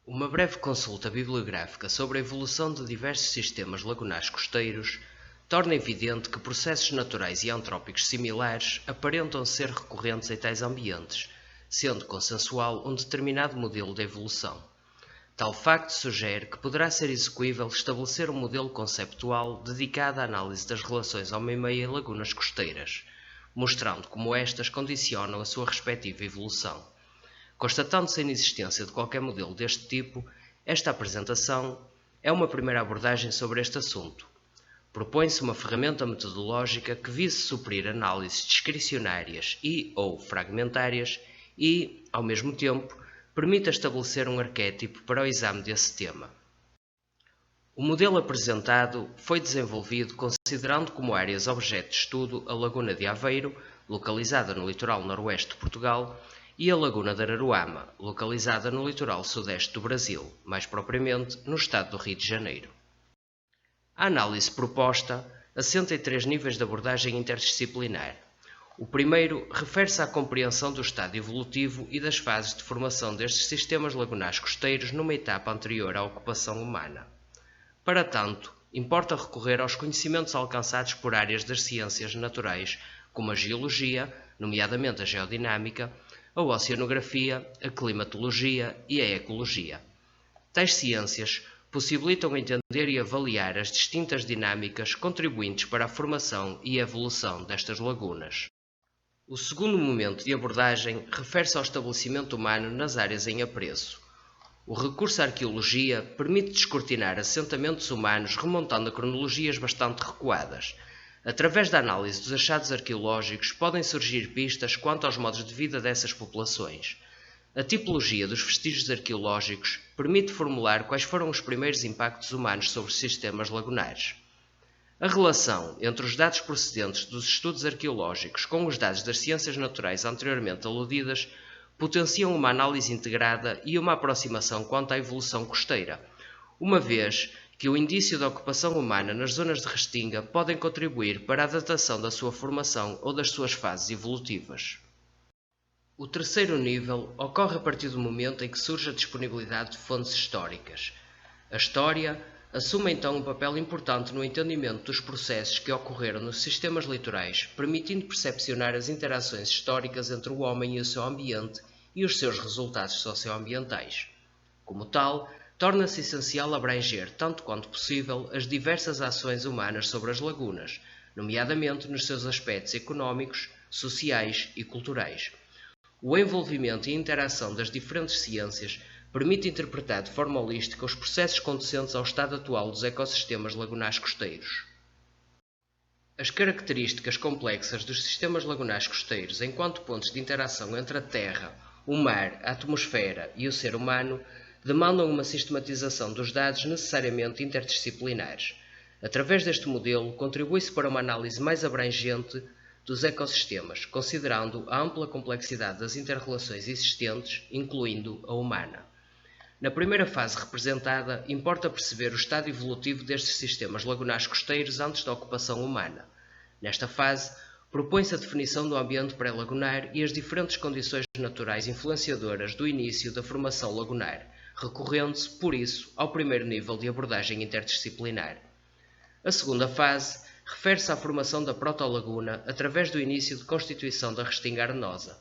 Uma breve consulta bibliográfica sobre a evolução de diversos sistemas lagunares costeiros torna evidente que processos naturais e antrópicos similares aparentam ser recorrentes em tais ambientes, sendo consensual um determinado modelo de evolução. Tal facto sugere que poderá ser execuível estabelecer um modelo conceptual dedicado à análise das relações homem-meio em lagunas costeiras, mostrando como estas condicionam a sua respectiva evolução. Constatando-se a inexistência de qualquer modelo deste tipo, esta apresentação é uma primeira abordagem sobre este assunto. Propõe-se uma ferramenta metodológica que vise suprir análises discricionárias e/ou fragmentárias e, ao mesmo tempo, permita estabelecer um arquétipo para o exame desse tema. O modelo apresentado foi desenvolvido considerando como áreas objeto de estudo a Laguna de Aveiro, localizada no litoral noroeste de Portugal, e a Laguna de Araruama, localizada no litoral sudeste do Brasil, mais propriamente no estado do Rio de Janeiro. A análise proposta assenta em 3 níveis de abordagem interdisciplinar. O primeiro refere-se à compreensão do estado evolutivo e das fases de formação destes sistemas lagunares costeiros numa etapa anterior à ocupação humana. Para tanto, importa recorrer aos conhecimentos alcançados por áreas das ciências naturais, como a geologia, nomeadamente a geodinâmica, a oceanografia, a climatologia e a ecologia. Tais ciências possibilitam entender e avaliar as distintas dinâmicas contribuintes para a formação e evolução destas lagunas. O segundo momento de abordagem refere-se ao estabelecimento humano nas áreas em apreço. O recurso à arqueologia permite descortinar assentamentos humanos remontando a cronologias bastante recuadas. Através da análise dos achados arqueológicos podem surgir pistas quanto aos modos de vida dessas populações. A tipologia dos vestígios arqueológicos permite formular quais foram os primeiros impactos humanos sobre os sistemas lagunares. A relação entre os dados procedentes dos estudos arqueológicos com os dados das ciências naturais anteriormente aludidas potenciam uma análise integrada e uma aproximação quanto à evolução costeira, uma vez que o indício da ocupação humana nas zonas de restinga podem contribuir para a datação da sua formação ou das suas fases evolutivas. O terceiro nível ocorre a partir do momento em que surge a disponibilidade de fontes históricas. A história assume então um papel importante no entendimento dos processos que ocorreram nos sistemas litorais, permitindo percepcionar as interações históricas entre o homem e o seu ambiente e os seus resultados socioambientais. Como tal, torna-se essencial abranger, tanto quanto possível, as diversas ações humanas sobre as lagunas, nomeadamente nos seus aspectos económicos, sociais e culturais. O envolvimento e interação das diferentes ciências permite interpretar de forma holística os processos conduzentes ao estado atual dos ecossistemas lagunares costeiros. As características complexas dos sistemas lagunares costeiros enquanto pontos de interação entre a terra, o mar, a atmosfera e o ser humano demandam uma sistematização dos dados necessariamente interdisciplinares. Através deste modelo, contribui-se para uma análise mais abrangente dos ecossistemas, considerando a ampla complexidade das interrelações existentes, incluindo a humana. Na primeira fase representada, importa perceber o estado evolutivo destes sistemas lagunares costeiros antes da ocupação humana. Nesta fase, propõe-se a definição do ambiente pré-lagunar e as diferentes condições naturais influenciadoras do início da formação lagunar, recorrendo-se, por isso, ao primeiro nível de abordagem interdisciplinar. A segunda fase refere-se à formação da protolaguna através do início de constituição da restinga arenosa.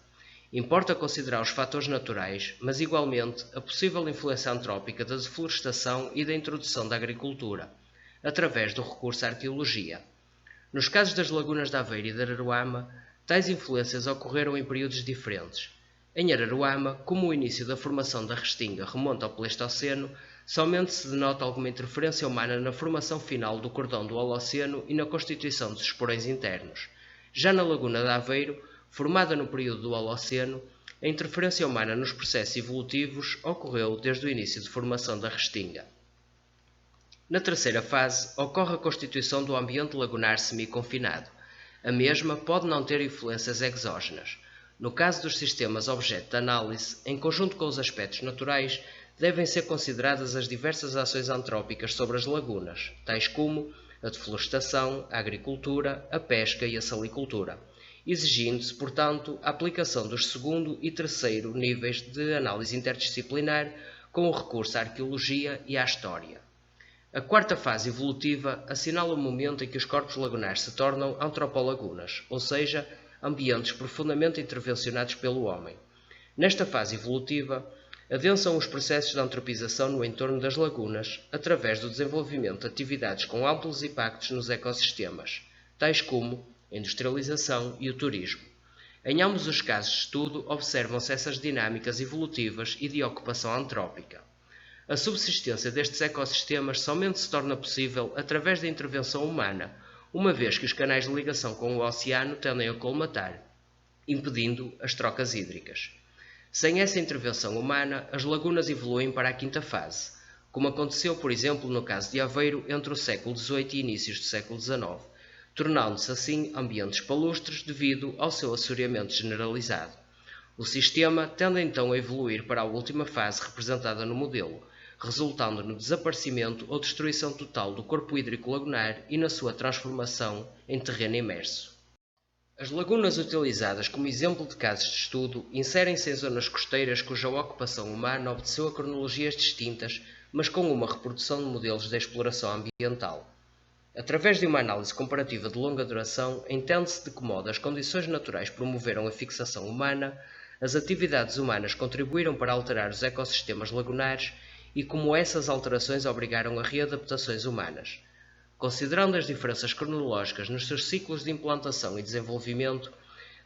Importa considerar os fatores naturais, mas igualmente a possível influência antrópica da deflorestação e da introdução da agricultura, através do recurso à arqueologia. Nos casos das lagunas de Aveiro e de Araruama, tais influências ocorreram em períodos diferentes. Em Araruama, como o início da formação da restinga remonta ao Pleistoceno, somente se denota alguma interferência humana na formação final do cordão do Holoceno e na constituição dos esporões internos. Já na Laguna de Aveiro, formada no período do Holoceno, a interferência humana nos processos evolutivos ocorreu desde o início de formação da restinga. Na terceira fase, ocorre a constituição do ambiente lagunar semi-confinado. A mesma pode não ter influências exógenas. No caso dos sistemas objeto de análise, em conjunto com os aspectos naturais, devem ser consideradas as diversas ações antrópicas sobre as lagunas, tais como a deflorestação, a agricultura, a pesca e a salicultura, exigindo-se, portanto, a aplicação dos segundo e terceiro níveis de análise interdisciplinar com o recurso à arqueologia e à história. A quarta fase evolutiva assinala o momento em que os corpos lagunares se tornam antropolagunas, ou seja, ambientes profundamente intervencionados pelo homem. Nesta fase evolutiva, adensam os processos de antropização no entorno das lagunas, através do desenvolvimento de atividades com amplos impactos nos ecossistemas, tais como a industrialização e o turismo. Em ambos os casos de estudo, observam-se essas dinâmicas evolutivas e de ocupação antrópica. A subsistência destes ecossistemas somente se torna possível através da intervenção humana, uma vez que os canais de ligação com o oceano tendem a colmatar, impedindo as trocas hídricas. Sem essa intervenção humana, as lagunas evoluem para a quinta fase, como aconteceu, por exemplo, no caso de Aveiro entre o século XVIII e inícios do século XIX, tornando-se assim ambientes palustres devido ao seu assoreamento generalizado. O sistema tende então a evoluir para a última fase representada no modelo, resultando no desaparecimento ou destruição total do corpo hídrico lagunar e na sua transformação em terreno imerso. As lagunas utilizadas como exemplo de casos de estudo inserem-se em zonas costeiras cuja ocupação humana obedeceu a cronologias distintas, mas com uma reprodução de modelos de exploração ambiental. Através de uma análise comparativa de longa duração, entende-se de que modo as condições naturais promoveram a fixação humana, as atividades humanas contribuíram para alterar os ecossistemas lagunares e como essas alterações obrigaram a readaptações humanas. Considerando as diferenças cronológicas nos seus ciclos de implantação e desenvolvimento,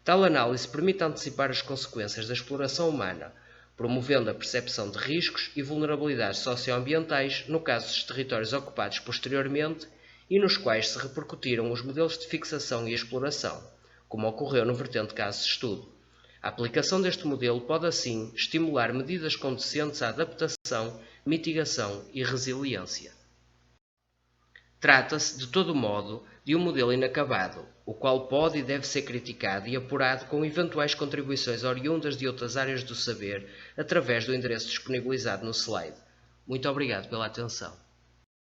tal análise permite antecipar as consequências da exploração humana, promovendo a percepção de riscos e vulnerabilidades socioambientais no caso dos territórios ocupados posteriormente e nos quais se repercutiram os modelos de fixação e exploração, como ocorreu no vertente caso de estudo. A aplicação deste modelo pode, assim, estimular medidas conduzentes à adaptação, mitigação e resiliência. Trata-se, de todo modo, de um modelo inacabado, o qual pode e deve ser criticado e apurado com eventuais contribuições oriundas de outras áreas do saber através do endereço disponibilizado no slide. Muito obrigado pela atenção.